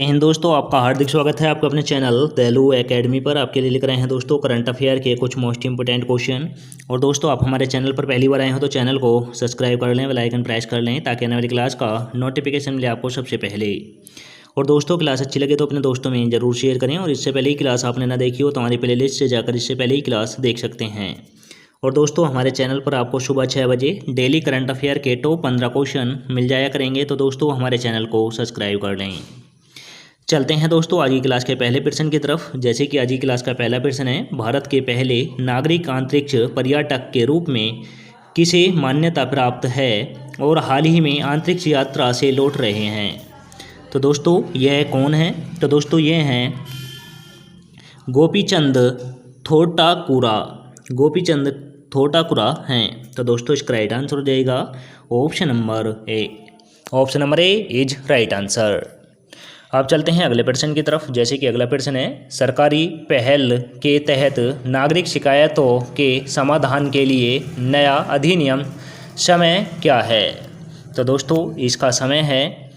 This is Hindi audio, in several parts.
हिंद दोस्तों, आपका हार्दिक स्वागत है आपके अपने चैनल तेलू एकेडमी पर। आपके लिए लेकर आए हैं दोस्तों करंट अफेयर के कुछ मोस्ट इंपोर्टेंट क्वेश्चन। और दोस्तों, आप हमारे चैनल पर पहली बार आए हो तो चैनल को सब्सक्राइब कर लें, बेल आइकन प्रेस कर लें ताकि आने वाली क्लास का नोटिफिकेशन मिले आपको सबसे पहले। और दोस्तों, क्लास अच्छी लगे तो अपने दोस्तों में ज़रूर शेयर करें। और इससे पहले ही क्लास आपने ना देखी हो तो हमारी प्ले लिस्ट से जाकर इससे पहले ही क्लास देख सकते हैं। और दोस्तों, हमारे चैनल पर आपको सुबह 6 बजे डेली करंट अफेयर के टॉप 15 क्वेश्चन मिल जाया करेंगे। तो दोस्तों, हमारे चैनल को सब्सक्राइब कर लें। चलते हैं दोस्तों आज की क्लास के पहले प्रश्न की तरफ। जैसे कि आज की क्लास का पहला प्रश्न है, भारत के पहले नागरिक अंतरिक्ष पर्यटक के रूप में किसे मान्यता प्राप्त है और हाल ही में अंतरिक्ष यात्रा से लौट रहे हैं। तो दोस्तों, यह कौन है? तो दोस्तों, ये हैं गोपीचंद थोटाकुरा। गोपीचंद थोटाकुरा हैं। तो दोस्तों, इसका राइट आंसर हो जाएगा option number A. Option number A is right answer. अब चलते हैं अगले प्रश्न की तरफ। जैसे कि अगला प्रश्न है, सरकारी पहल के तहत नागरिक शिकायतों के समाधान के लिए नया अधिनियम समय क्या है? तो दोस्तों, इसका समय है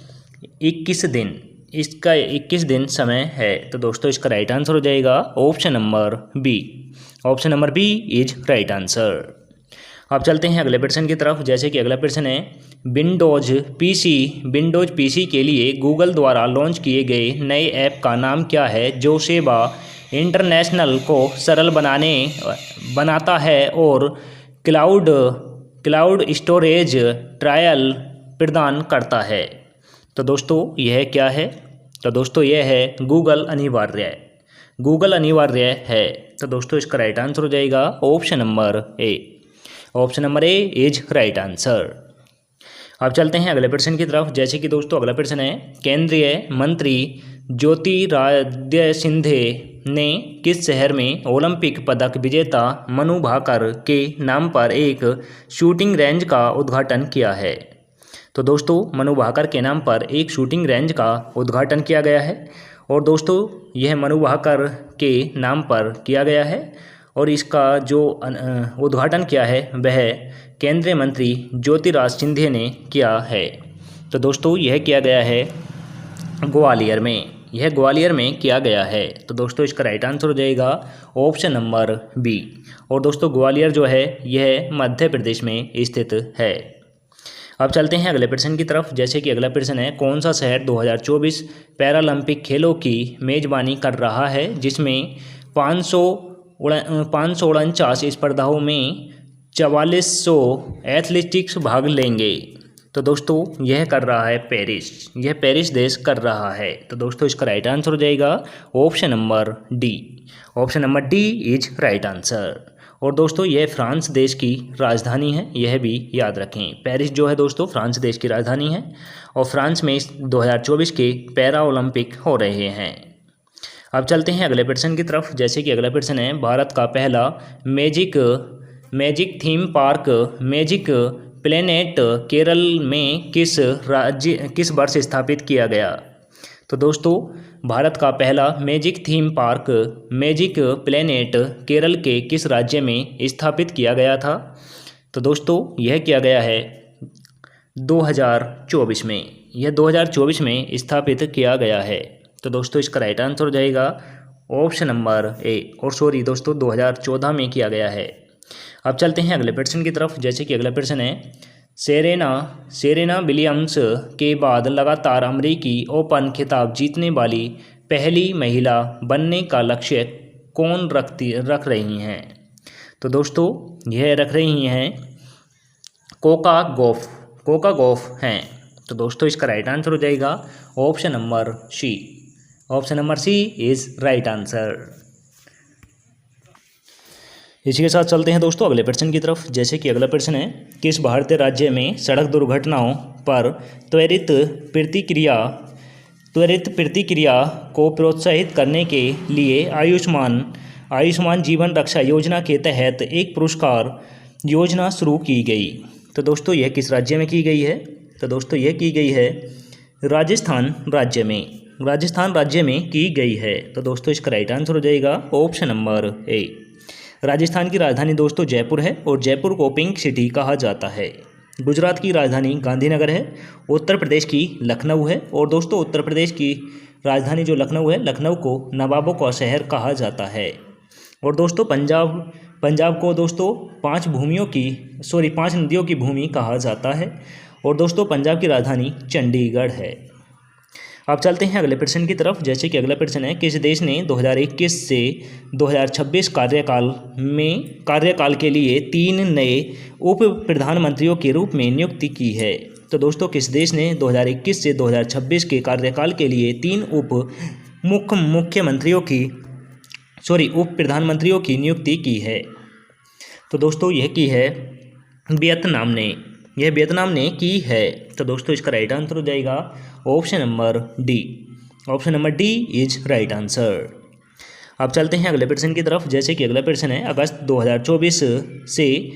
21 दिन। इसका 21 दिन समय है। तो दोस्तों, इसका राइट आंसर हो जाएगा option number B. Option number B is right answer. अब चलते हैं अगले प्रश्न की तरफ। जैसे कि अगला प्रश्न है, विंडोज पीसी के लिए गूगल द्वारा लॉन्च किए गए नए ऐप का नाम क्या है जो सेवा इंटरनेशनल को सरल बनाता है और क्लाउड स्टोरेज ट्रायल प्रदान करता है? तो दोस्तों, यह क्या है? तो दोस्तों, यह है गूगल अनिवार्य। गूगल अनिवार्य है। तो दोस्तों, इसका राइट आंसर हो जाएगा option number A. Option number A is right answer. अब चलते हैं अगले प्रश्न की तरफ। जैसे कि दोस्तों, अगला प्रश्न है, केंद्रीय मंत्री ज्योतिरादित्य सिंधिया ने किस शहर में ओलंपिक पदक विजेता मनु भाकर के नाम पर एक शूटिंग रेंज का उद्घाटन किया है? तो दोस्तों, मनु भाकर के नाम पर एक शूटिंग रेंज का उद्घाटन किया गया है। और दोस्तों, यह मनु भाकर के नाम पर किया गया है और इसका जो उद्घाटन किया है वह केंद्रीय मंत्री ज्योतिरादित्य सिंधिया ने किया है। तो दोस्तों, यह किया गया है ग्वालियर में। यह ग्वालियर में किया गया है। तो दोस्तों, इसका राइट आंसर हो जाएगा ऑप्शन नंबर बी। और दोस्तों, ग्वालियर जो है यह मध्य प्रदेश में स्थित है। अब चलते हैं अगले प्रश्न की तरफ। जैसे कि अगला प्रश्न है, कौन सा शहर 2024 पैरालंपिक खेलों की मेजबानी कर रहा है जिसमें 549 स्पर्धाओं में 4400 एथलेटिक्स भाग लेंगे? तो दोस्तों, यह कर रहा है पेरिस। यह पेरिस देश कर रहा है। तो दोस्तों, इसका राइट आंसर हो जाएगा option number D. Option number D is right answer. और दोस्तों, यह फ्रांस देश की राजधानी है, यह भी याद रखें। पेरिस जो है दोस्तों फ्रांस देश की राजधानी है और फ्रांस में 2024 के पैरा ओलंपिक हो रहे हैं। अब चलते हैं अगले प्रश्न की तरफ। जैसे कि अगला प्रश्न है, भारत का पहला magic theme park magic planet Kerala में किस वर्ष स्थापित किया गया? तो दोस्तों, भारत का पहला magic theme park magic planet Kerala के किस राज्य में स्थापित किया गया था? तो दोस्तों, यह किया गया है 2024 में। यह 2024 में स्थापित किया गया है। तो दोस्तों, इसका राइट आंसर हो जाएगा ऑप्शन नंबर ए। और सॉरी दोस्तों, 2014 में किया गया है। अब चलते हैं अगले प्रश्न की तरफ। जैसे कि अगला प्रश्न है, सेरेना विलियम्स के बाद लगातार अमेरिकी ओपन खिताब जीतने वाली पहली महिला बनने का लक्ष्य कौन रख रही हैं? तो दोस्तों, यह रख रही हैं कोका गॉफ हैं। तो दोस्तों, इसका राइट आंसर हो जाएगा option number C. Option number C is right answer. इसी के साथ चलते हैं दोस्तों अगले प्रश्न की तरफ। जैसे कि अगला प्रश्न है, किस भारतीय राज्य में सड़क दुर्घटनाओं पर त्वरित प्रतिक्रिया को प्रोत्साहित करने के लिए आयुष्मान जीवन रक्षा योजना के तहत एक पुरस्कार योजना शुरू की गई? तो दोस्तों, यह किस राज्य में की गई है? तो दोस्तों, यह की गई है राजस्थान राज्य में की गई है। तो दोस्तों, इसका राइट आंसर हो जाएगा ऑप्शन नंबर ए। राजस्थान की राजधानी दोस्तों जयपुर है और जयपुर को पिंक सिटी कहा जाता है। गुजरात की राजधानी गांधीनगर है, उत्तर प्रदेश की लखनऊ है और दोस्तों उत्तर प्रदेश की राजधानी जो लखनऊ है, लखनऊ को नवाबों का शहर कहा जाता है। और दोस्तों पंजाब को दोस्तों 5 नदियों की भूमि कहा जाता है। और दोस्तों पंजाब की राजधानी चंडीगढ़ है। अब चलते हैं अगले प्रश्न की तरफ। जैसे कि अगला प्रश्न है, किस देश ने 2021 से 2026 कार्यकाल के लिए 3 नए उप प्रधानमंत्रियों के रूप में नियुक्ति की है? तो दोस्तों किस देश ने 2021 से 2026 के कार्यकाल के लिए 3 उप प्रधानमंत्रियों की नियुक्ति की है? तो दोस्तों यह की है वियतनाम ने। यह वियतनाम ने की है। तो दोस्तों इसका राइट आंसर हो जाएगा option number D. Option number D is right answer. अब चलते हैं अगले प्रश्न की तरफ। जैसे कि अगला प्रश्न है, अगस्त 2024 से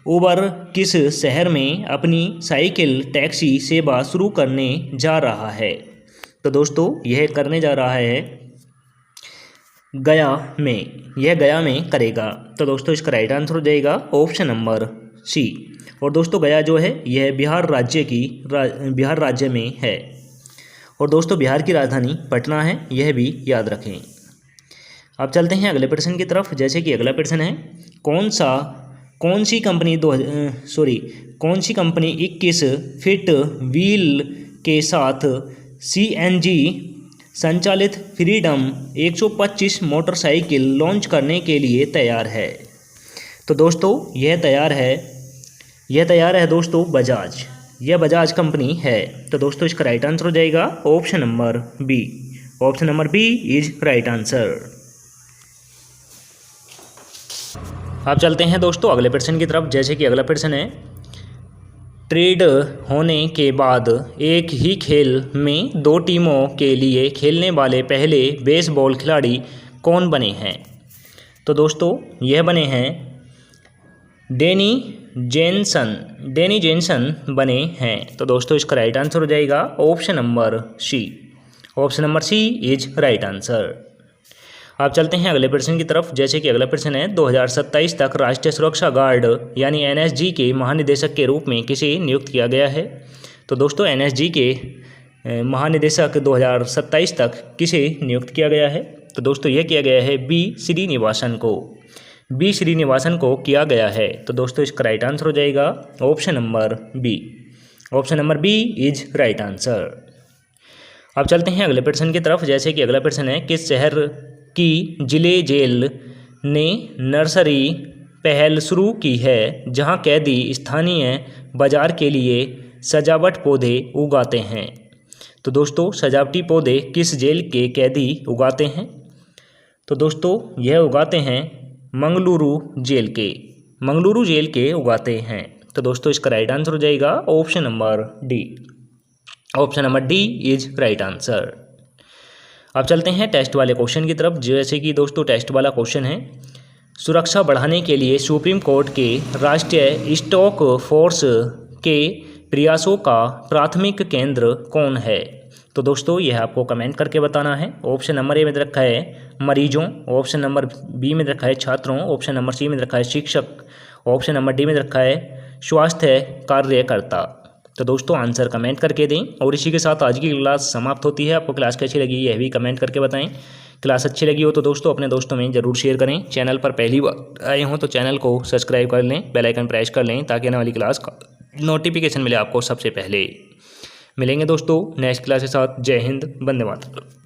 उबर किस शहर में अपनी साइकिल टैक्सी सेवा शुरू करने जा रहा है? तो दोस्तों यह करने जा रहा है गया में। यह गया में करेगा। तो दोस्तों इसका राइट आंसर हो जाएगा ऑप्शन नंबर सी। और दोस्तों गया जो है यह बिहार राज्य में है। और दोस्तों बिहार की राजधानी पटना है, यह भी याद रखें। अब चलते हैं अगले प्रश्न की तरफ। जैसे कि अगला प्रश्न है, कौन सी कंपनी 21 फीट व्हील के साथ CNG संचालित फ्रीडम 125 मोटरसाइकिल लॉन्च करने के लिए तैयार है? तो दोस्तों यह तैयार है दोस्तों बजाज। यह बजाज कंपनी है। तो दोस्तों इसका राइट आंसर हो जाएगा option number B. Option number B is right answer. अब चलते हैं दोस्तों अगले प्रश्न की तरफ। जैसे कि अगला प्रश्न है, ट्रेड होने के बाद एक ही खेल में 2 टीमों के लिए खेलने वाले पहले बेसबॉल खिलाड़ी कौन बने हैं? तो दोस्तों यह बने हैं डेनी जेनसन बने हैं। तो दोस्तों इसका राइट आंसर हो जाएगा option number C. Option number C is right answer. अब चलते हैं अगले प्रश्न की तरफ। जैसे कि अगला प्रश्न है, 2027 तक राष्ट्रीय सुरक्षा गार्ड यानी NSG के महानिदेशक के रूप में किसे नियुक्त किया गया है? तो दोस्तों NSG के महानिदेशक 2027 तक किसे नियुक्त किया गया है? तो दोस्तों यह किया गया है बी श्रीनिवासन को किया गया है। तो दोस्तों इसका राइट आंसर हो जाएगा option number B. Option number B is right answer. अब चलते हैं अगले प्रश्न की तरफ। जैसे कि अगला प्रश्न है, किस शहर की जिले जेल ने नर्सरी पहल शुरू की है जहां कैदी स्थानीय बाजार के लिए सजावट पौधे उगाते हैं? तो दोस्तों सजावटी पौधे किस जेल के कैदी उगाते हैं? तो दोस्तों यह उगाते हैं मंगलुरु जेल के उगाते हैं। तो दोस्तों इसका राइट आंसर हो जाएगा option number D. Option number D is right answer. अब चलते हैं टेस्ट वाले क्वेश्चन की तरफ। जैसे कि दोस्तों टेस्ट वाला क्वेश्चन है, सुरक्षा बढ़ाने के लिए सुप्रीम कोर्ट के राष्ट्रीय स्टॉक फोर्स के प्रयासों का प्राथमिक केंद्र कौन है? तो दोस्तों यह आपको कमेंट करके बताना है। ऑप्शन नंबर ए में रखा है मरीजों, ऑप्शन नंबर बी में रखा है छात्रों, ऑप्शन नंबर सी में रखा है शिक्षक, ऑप्शन नंबर डी में रखा है स्वास्थ्य कार्यकर्ता। तो दोस्तों आंसर कमेंट करके दें। और इसी के साथ आज की क्लास समाप्त होती है। आपको क्लास कैसी लगी यह भी कमेंट करके बताएं। क्लास अच्छी लगी हो तो दोस्तों अपने दोस्तों में ज़रूर शेयर करें। चैनल पर पहली बार आए हों तो चैनल को सब्सक्राइब कर लें, बेल आइकन प्रेस कर लें ताकि आने वाली क्लास का नोटिफिकेशन मिले आपको सबसे पहले। मिलेंगे दोस्तों नेक्स्ट क्लास के साथ। जय हिंद, वंदे मातरम।